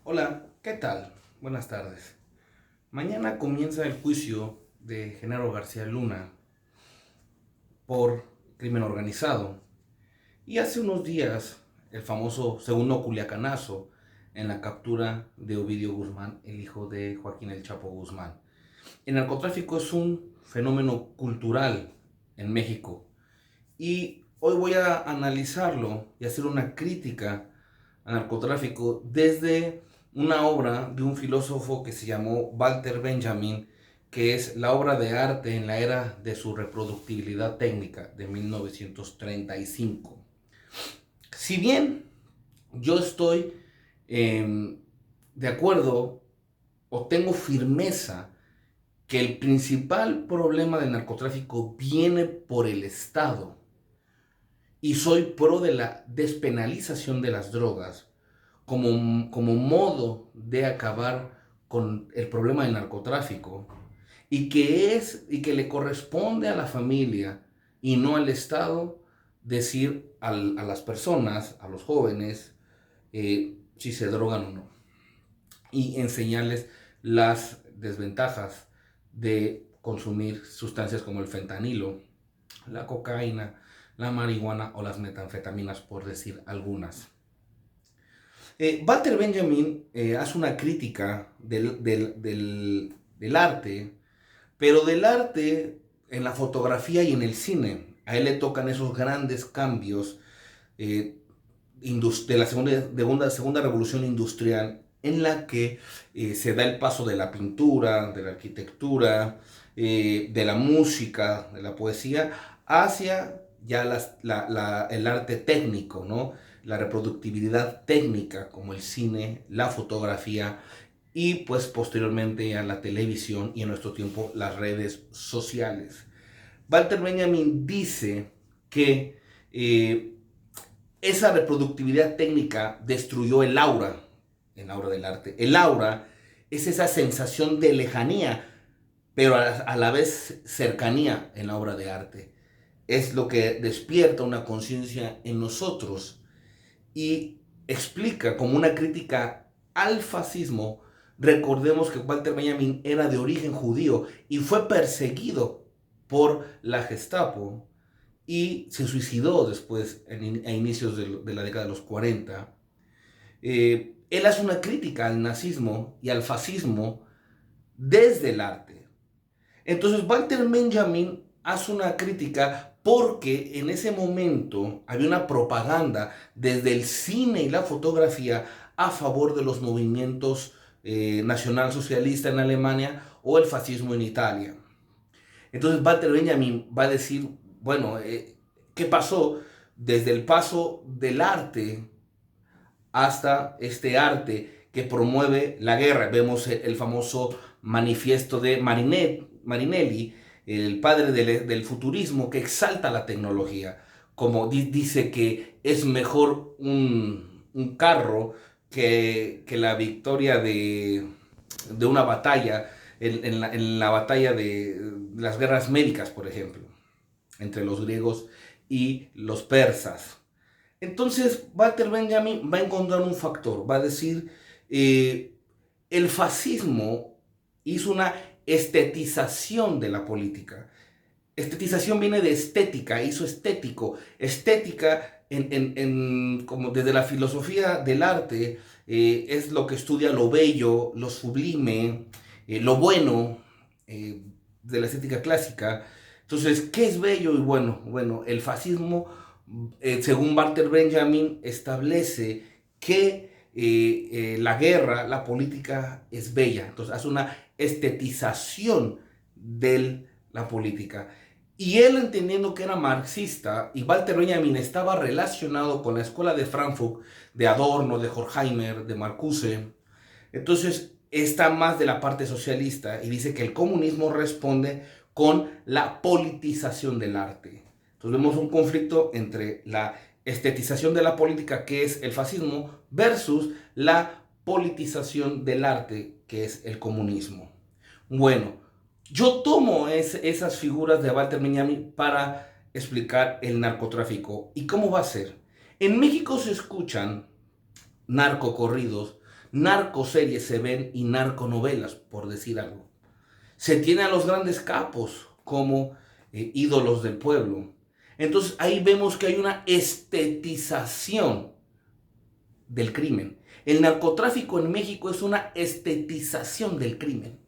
Hola, ¿qué tal? Buenas tardes. Mañana comienza el juicio de Genaro García Luna por crimen organizado. Y hace unos días, el famoso segundo Culiacanazo en la captura de Ovidio Guzmán, el hijo de Joaquín El Chapo Guzmán. El narcotráfico es un fenómeno cultural en México. Y hoy voy a analizarlo y hacer una crítica al narcotráfico desde una obra de un filósofo que se llamó Walter Benjamin, que es la obra de arte en la era de su reproductibilidad técnica de 1935. Si bien yo estoy eh, de acuerdo o tengo firmeza que el principal problema del narcotráfico viene por el Estado, y soy pro de la despenalización de las drogas como modo de acabar con el problema del narcotráfico, y que le corresponde a la familia y no al Estado decir a las personas, a los jóvenes, si se drogan o no, y enseñarles las desventajas de consumir sustancias como el fentanilo, la cocaína, la marihuana o las metanfetaminas, por decir algunas. Walter Benjamin hace una crítica del arte, pero del arte en la fotografía y en el cine. A él le tocan esos grandes cambios eh, de la segunda revolución industrial, en la que se da el paso de la pintura, de la arquitectura, de la música, de la poesía, hacia ya el arte técnico, ¿no? La reproductibilidad técnica, como el cine, la fotografía y pues posteriormente a la televisión y en nuestro tiempo las redes sociales. Walter Benjamin dice que esa reproductibilidad técnica destruyó el aura del arte. El aura es esa sensación de lejanía, pero a la vez cercanía en la obra de arte. Es lo que despierta una conciencia en nosotros y explica como una crítica al fascismo. Recordemos que Walter Benjamin era de origen judío y fue perseguido por la Gestapo y se suicidó después a inicios de la década de los 40. Él hace una crítica al nazismo y al fascismo desde el arte. Entonces Walter Benjamin hace una crítica porque en ese momento había una propaganda desde el cine y la fotografía a favor de los movimientos nacionalsocialistas en Alemania o el fascismo en Italia. Entonces Walter Benjamin va a decir, bueno, ¿qué pasó desde el paso del arte hasta este arte que promueve la guerra? Vemos el famoso manifiesto de Marinelli, el padre del futurismo, que exalta la tecnología, como dice que es mejor un carro que la victoria de una batalla, en la batalla de las guerras médicas, por ejemplo, entre los griegos y los persas. Entonces, Walter Benjamin va a encontrar un factor, va a decir, eh, el fascismo hizo una estetización de la política. Estetización viene de estética, hizo estético. Estética, como desde la filosofía del arte, es lo que estudia lo bello, lo sublime, lo bueno, de la estética clásica. Entonces, ¿qué es bello y bueno? Bueno, el fascismo, según Walter Benjamin, establece que la guerra, la política es bella. Entonces, hace una estetización de la política. Y él, entendiendo que era marxista, y Walter Benjamin estaba relacionado con la escuela de Frankfurt, de Adorno, de Horkheimer, de Marcuse, entonces está más de la parte socialista y dice que el comunismo responde con la politización del arte. Entonces vemos un conflicto entre la estetización de la política, que es el fascismo, versus la politización del arte, que es el comunismo. Bueno, yo tomo esas figuras de Walter Benjamin para explicar el narcotráfico. ¿Y cómo va a ser? En México se escuchan narcocorridos, narcoseries se ven y narconovelas, por decir algo. Se tiene a los grandes capos como ídolos del pueblo. Entonces ahí vemos que hay una estetización del crimen. El narcotráfico en México es una estetización del crimen.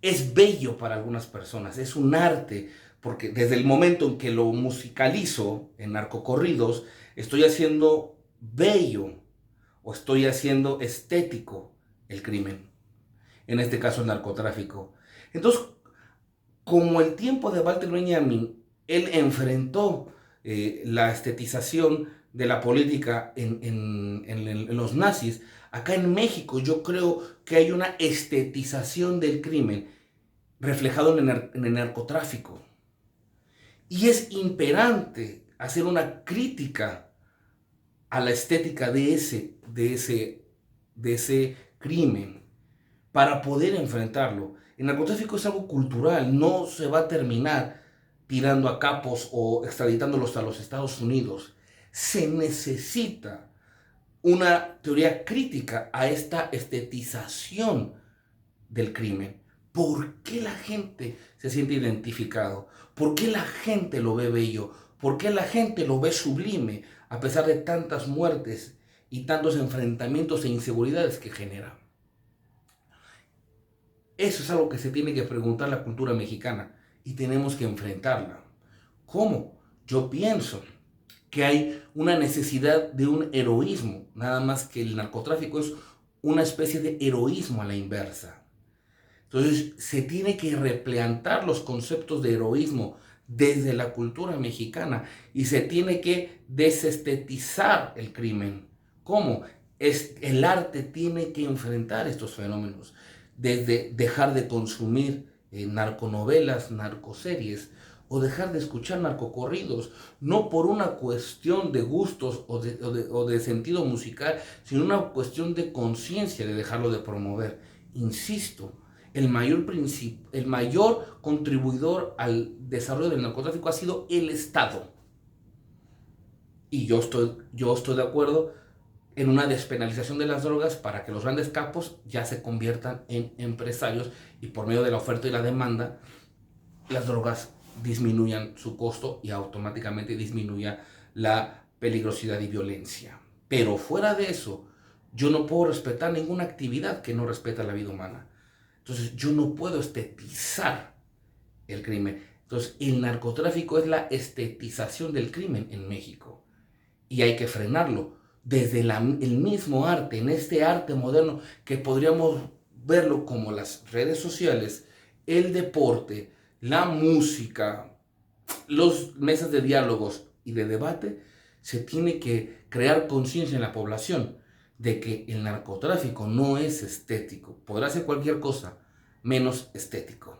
Es bello para algunas personas, es un arte, porque desde el momento en que lo musicalizo en narcocorridos, estoy haciendo bello o estoy haciendo estético el crimen, en este caso el narcotráfico. Entonces, como el tiempo de Walter Benjamin, él enfrentó la estetización de la política en los nazis. Acá en México yo creo que hay una estetización del crimen reflejado en el narcotráfico. Y es imperante hacer una crítica a la estética de ese crimen para poder enfrentarlo. El narcotráfico es algo cultural, no se va a terminar tirando a capos o extraditándolos a los Estados Unidos. Se necesita una teoría crítica a esta estetización del crimen. ¿Por qué la gente se siente identificado? ¿Por qué la gente lo ve bello? ¿Por qué la gente lo ve sublime a pesar de tantas muertes y tantos enfrentamientos e inseguridades que genera? Eso es algo que se tiene que preguntar la cultura mexicana y tenemos que enfrentarla. ¿Cómo? Yo pienso que hay una necesidad de un heroísmo, nada más que el narcotráfico es una especie de heroísmo a la inversa. Entonces se tiene que replantear los conceptos de heroísmo desde la cultura mexicana y se tiene que desestetizar el crimen. ¿Cómo? El arte tiene que enfrentar estos fenómenos, desde dejar de consumir narconovelas, narcoseries, o dejar de escuchar narcocorridos, no por una cuestión de gustos o de sentido musical, sino una cuestión de conciencia de dejarlo de promover. Insisto, el mayor contribuidor al desarrollo del narcotráfico ha sido el Estado. Y yo estoy de acuerdo en una despenalización de las drogas para que los grandes capos ya se conviertan en empresarios y por medio de la oferta y la demanda, las drogas disminuyan su costo y automáticamente disminuya la peligrosidad y violencia. Pero fuera de eso, yo no puedo respetar ninguna actividad que no respeta la vida humana. Entonces, yo no puedo estetizar el crimen. Entonces, el narcotráfico es la estetización del crimen en México. Y hay que frenarlo desde el mismo arte, en este arte moderno que podríamos verlo como las redes sociales, el deporte, la música, las mesas de diálogos y de debate. Se tiene que crear conciencia en la población de que el narcotráfico no es estético. Podrá ser cualquier cosa menos estético.